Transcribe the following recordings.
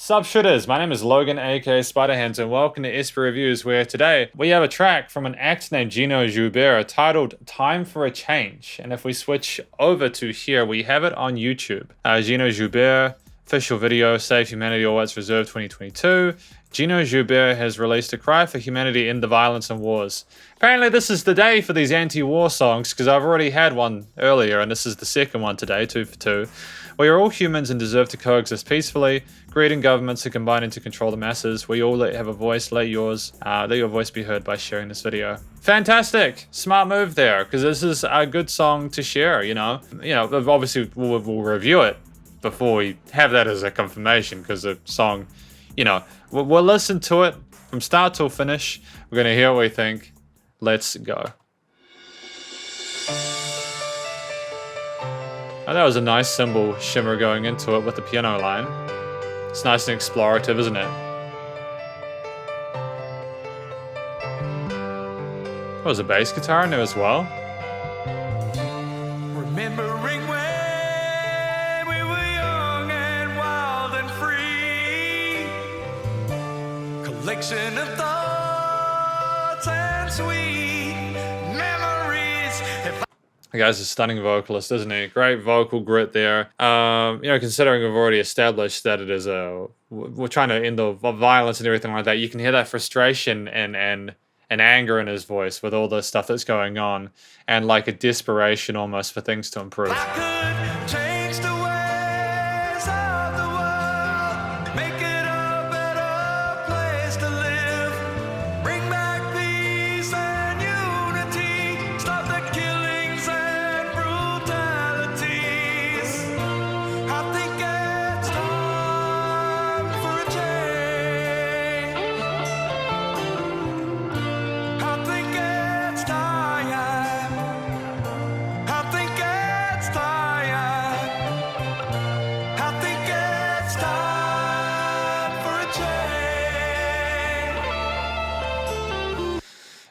Sup Shredders, my name is Logan aka Spiderhands and welcome to SP Reviews, where today we have a track from an act named Gino Joubert titled Time for a Change. And if we switch over to here, we have it on YouTube. Gino Joubert, official video, Save Humanity or What's Reserved 2022. Gino Joubert has released a cry for humanity in the violence and wars. Apparently this is the day for these anti-war songs, because I've already had one earlier and this is the second one today, 2 for 2. We are all humans and deserve to coexist peacefully. Greed and governments are combining to control the masses. We all have a voice. Let your voice be heard by sharing this video. Fantastic, smart move there, because this is a good song to share. You know, obviously we'll review it before we have that as a confirmation, because the song, we'll listen to it from start till finish. We're gonna hear what we think. Let's go. Oh, that was a nice cymbal shimmer going into it with the piano line. It's nice and explorative, isn't it? Oh, there's a bass guitar in there as well. Remembering when we were young and wild and free, collection of thoughts and sweet memories. The guy's a stunning vocalist, isn't he? Great vocal grit there. Considering we've already established that it is we're trying to end the violence and everything like that, you can hear that frustration and anger in his voice with all the stuff that's going on, and like a desperation almost for things to improve. I could change the ways of the world, make it a better place to live, bring back peace and unity, stop the killings and brutalities. I think it's time for a change. I think it's time. I think it's time. I think it's time for a change.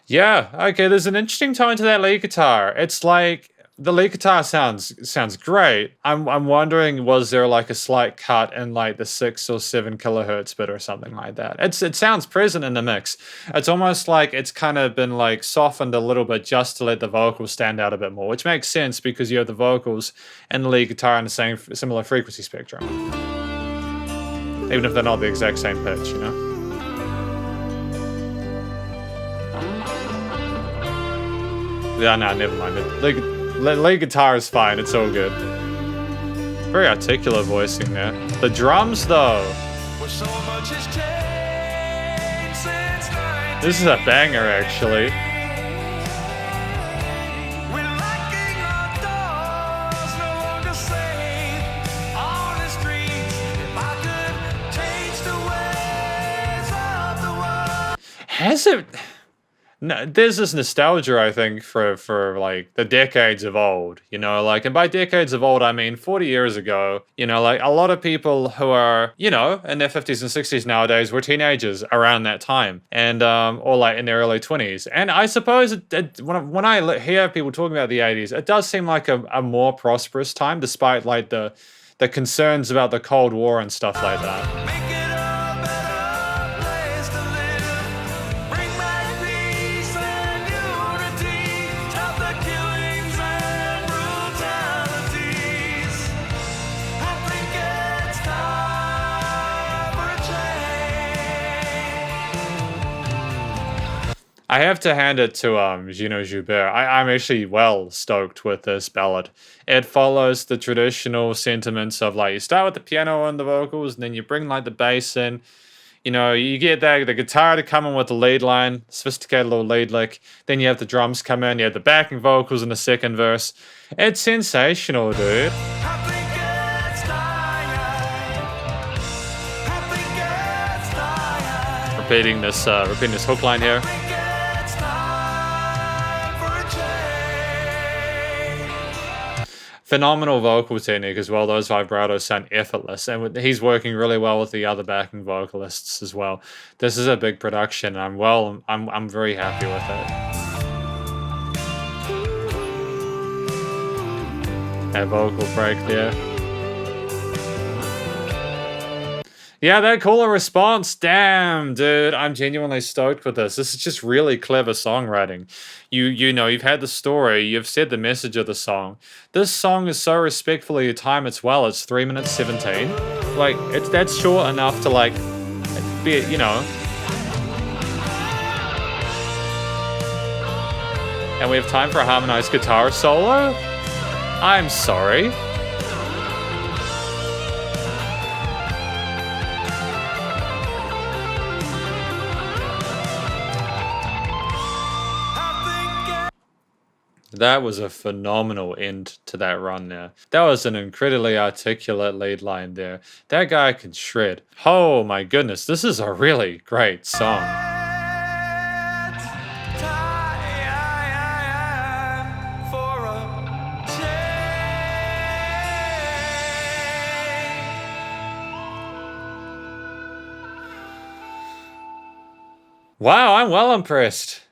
Yeah, okay, there's an interesting tone to that lead guitar. It's like the lead guitar sounds great. I'm wondering, was there like a slight cut in like the 6 or 7 kilohertz bit or something like that? It sounds present in the mix. It's almost like it's kind of been like softened a little bit just to let the vocals stand out a bit more, which makes sense because you have the vocals and the lead guitar in the similar frequency spectrum, even if they're not the exact same pitch, you know? Yeah, no, never mind. Lead guitar is fine, it's all good. Very articulate voicing there. The drums, though. Well, so much has changed since This is a banger, actually. we're locking our doors, no longer safe on the streets. If I could change the ways of the world. Has it? No, there's this nostalgia, I think, for like the decades of old, and by decades of old, I mean 40 years ago, like a lot of people who are, in their 50s and 60s nowadays were teenagers around that time, and, or like in their early 20s. And I suppose when I hear people talking about the 80s, it does seem like a more prosperous time, despite like the concerns about the Cold War and stuff like that. Make it a better place to live. Bring back peace and unity. Stop the killings and brutalities. I think it's time for a change. I have to hand it to Gino Joubert. I'm actually well stoked with this ballad. It follows the traditional sentiments of like you start with the piano and the vocals, and then you bring like the bass in. You get the guitar to come in with the lead line, sophisticated little lead lick. Then you have the drums come in, you have the backing vocals in the second verse. It's sensational, dude. I think it's time. I think it's time. Repeating this hook line here. I think it's time for a change. Phenomenal vocal technique as well. Those vibratos sound effortless, and he's working really well with the other backing vocalists as well. This is a big production, and I'm very happy with it. That vocal break there. Yeah, that cooler response. Damn, dude, I'm genuinely stoked with this. This is just really clever songwriting. You know, you've had the story, you've said the message of the song. This song is so respectfully timed as well. It's 3 minutes 17. Like, that's short enough to like be, you know. And we have time for a harmonized guitar solo? I'm sorry. That was a phenomenal end to that run there. That was an incredibly articulate lead line there. That guy can shred. Oh my goodness, this is a really great song. Wow, I'm well impressed.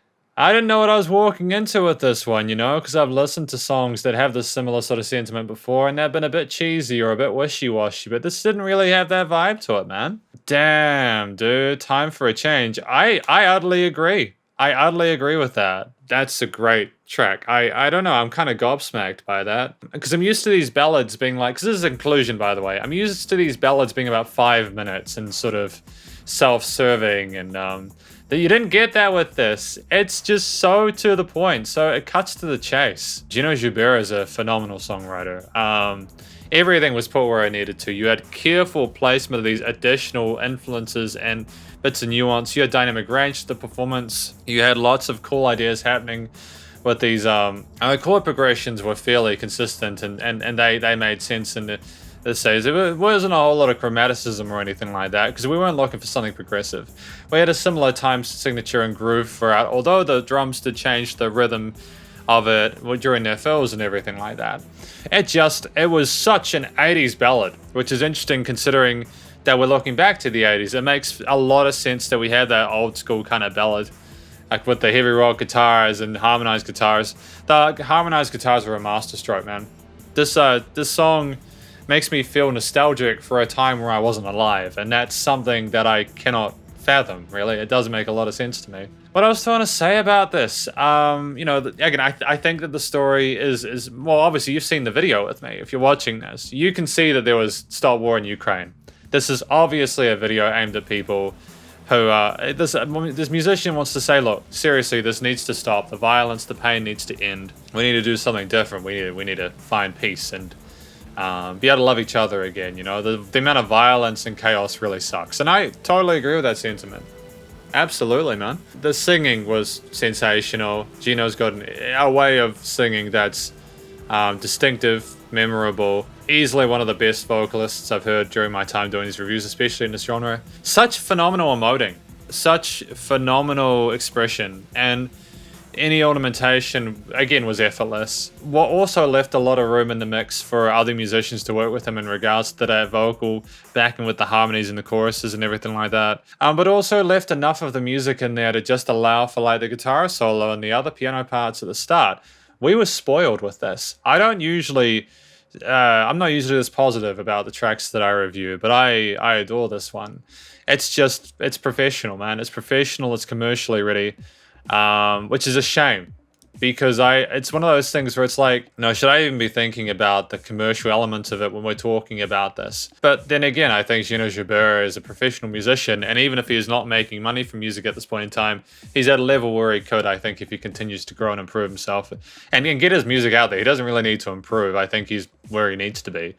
I didn't know what I was walking into with this one, you know, because I've listened to songs that have this similar sort of sentiment before and they've been a bit cheesy or a bit wishy-washy, but this didn't really have that vibe to it, man. Damn, dude, time for a change. I utterly agree. I utterly agree with that. That's a great track. I don't know, I'm kind of gobsmacked by that. Because I'm used to these ballads being like, because this is a conclusion, by the way. I'm used to these ballads being about 5 minutes and sort of self-serving and, that you didn't get that with this. It's just so to the point. So it cuts to the chase. Gino Joubert is a phenomenal songwriter. Everything was put where I needed to. You had careful placement of these additional influences and bits of nuance. You had dynamic range to the performance. You had lots of cool ideas happening with these. The chord progressions were fairly consistent and they made sense in the says it wasn't a whole lot of chromaticism or anything like that because we weren't looking for something progressive. We had a similar time signature and groove throughout, although the drums did change the rhythm of it during their fills and everything like that. It was such an 80s ballad, which is interesting considering that we're looking back to the 80s. It makes a lot of sense that we had that old school kind of ballad, like with the heavy rock guitars and harmonized guitars. The harmonized guitars were a masterstroke, man. This song makes me feel nostalgic for a time where I wasn't alive, and that's something that I cannot fathom, really. It doesn't make a lot of sense to me. What I was trying to say about this, you know, again, I think that the story is, well, obviously you've seen the video with me. If you're watching this, you can see that there was stop war in Ukraine. This is obviously a video aimed at people who, this musician wants to say, look, seriously, this needs to stop. The violence, the pain needs to end. We need to do something different. We need to find peace and be able to love each other again, you know? The amount of violence and chaos really sucks. And I totally agree with that sentiment. Absolutely, man. The singing was sensational. Gino's got a way of singing that's distinctive, memorable. Easily one of the best vocalists I've heard during my time doing these reviews, especially in this genre. Such phenomenal emoting. Such phenomenal expression. And any ornamentation, again, was effortless. What also left a lot of room in the mix for other musicians to work with him in regards to that vocal backing with the harmonies and the choruses and everything like that. But also left enough of the music in there to just allow for like the guitar solo and the other piano parts at the start. We were spoiled with this. I'm not usually this positive about the tracks that I review, but I adore this one. It's professional, man. It's professional, it's commercially ready. Which is a shame because it's one of those things where it's like, no, should I even be thinking about the commercial element of it when we're talking about this? But then again, I think Gino Joubert is a professional musician, and even if he is not making money from music at this point in time, he's at a level where he could, I think, if he continues to grow and improve himself and get his music out there. He doesn't really need to improve. I think he's where he needs to be.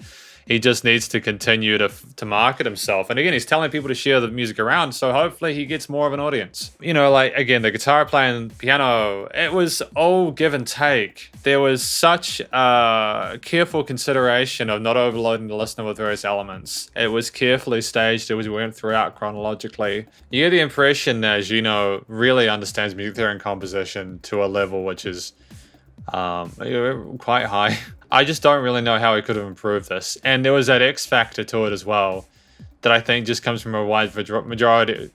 He just needs to continue to market himself. And again, he's telling people to share the music around, so hopefully he gets more of an audience. You know, like, again, the guitar playing, piano, it was all give and take. There was such careful consideration of not overloading the listener with various elements. It was carefully staged as we went throughout chronologically. You get the impression that Gino really understands music theory and composition to a level which is quite high. I just don't really know how he could have improved this. And there was that X factor to it as well that I think just comes from a wide variety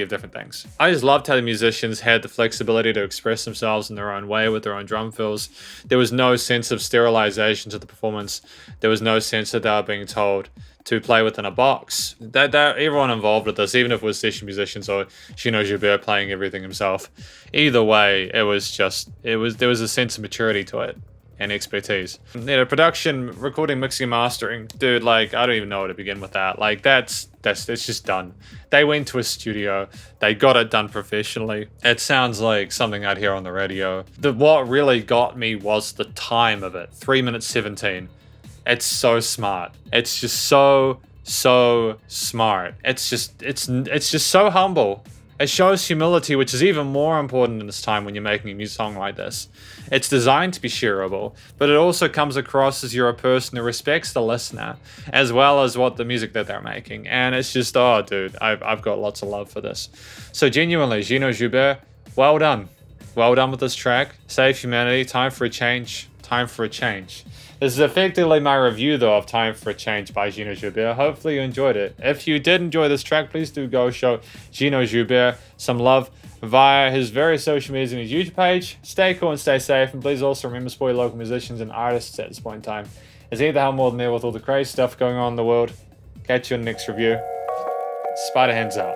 of different things. I just loved how the musicians had the flexibility to express themselves in their own way with their own drum fills. There was no sense of sterilization to the performance. There was no sense that they were being told to play within a box. That everyone involved with this, even if it was session musicians or Gino Joubert playing everything himself, either way, there was a sense of maturity to it and expertise. Yeah, production, recording, mixing, mastering, dude, like, I don't even know where to begin with that. Like, it's just done. They went to a studio, they got it done professionally. It sounds like something I'd hear on the radio. What really got me was the time of it, 3 minutes 17. It's so smart. It's just so smart. It's just so humble. It shows humility, which is even more important in this time when you're making a new song like this. It's designed to be shareable, but it also comes across as you're a person who respects the listener, as well as what the music that they're making. And it's just, oh, dude, I've got lots of love for this. So genuinely, Gino Joubert, well done. Well done with this track. Save humanity. Time for a change. Time for a change. This is effectively my review, though, of Time for a Change by Gino Joubert. Hopefully you enjoyed it. If you did enjoy this track, please do go show Gino Joubert some love via his various social medias and his YouTube page. Stay cool and stay safe, and please also remember to support your local musicians and artists at this point in time. It's either hell more than there with all the crazy stuff going on in the world. Catch you in the next review. Spiderhands out.